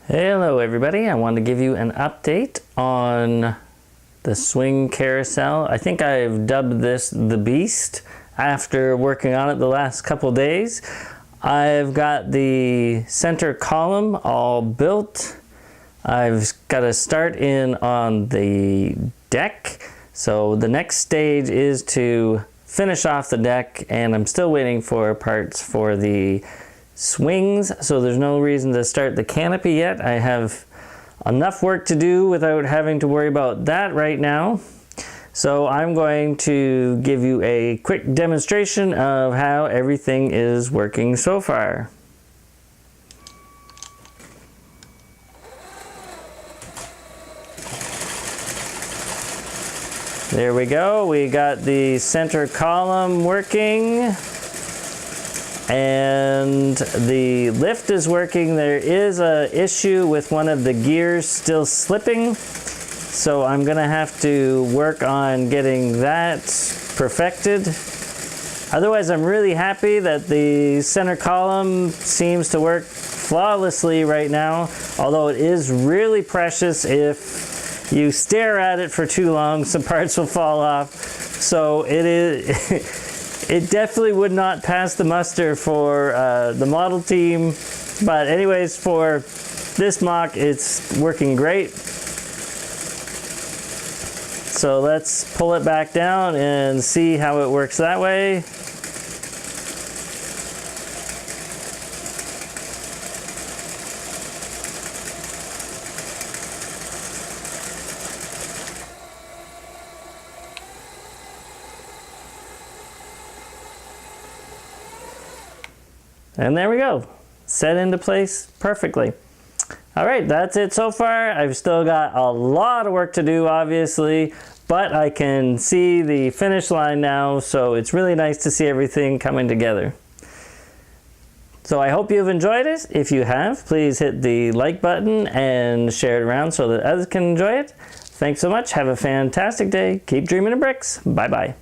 Hello everybody, I wanted to give you an update on the swing carousel. I think I've dubbed this the Beast after working on it the last couple days. I've got the center column all built. I've got a start in on the deck. So the next stage is to finish off the deck, and I'm still waiting for parts for the swings, so there's no reason to start the canopy yet. I have enough work to do without having to worry about that right now. So I'm going to give you a quick demonstration of how everything is working so far. There we go. We got the center column working. And the lift is working. There is an issue with one of the gears still slipping, so I'm gonna have to work on getting that perfected. Otherwise, I'm really happy that the center column seems to work flawlessly right now, although it is really precious. If you stare at it for too long, some parts will fall off. So it is it definitely would not pass the muster for the model team, but anyways, for this mock, it's working great. So let's pull it back down and see how it works that way. And there we go, set into place perfectly. All right, that's it so far. I've still got a lot of work to do, obviously, but I can see the finish line now, so it's really nice to see everything coming together. So I hope you've enjoyed it. If you have, please hit the like button and share it around so that others can enjoy it. Thanks so much. Have a fantastic day. Keep dreaming of bricks. Bye-bye.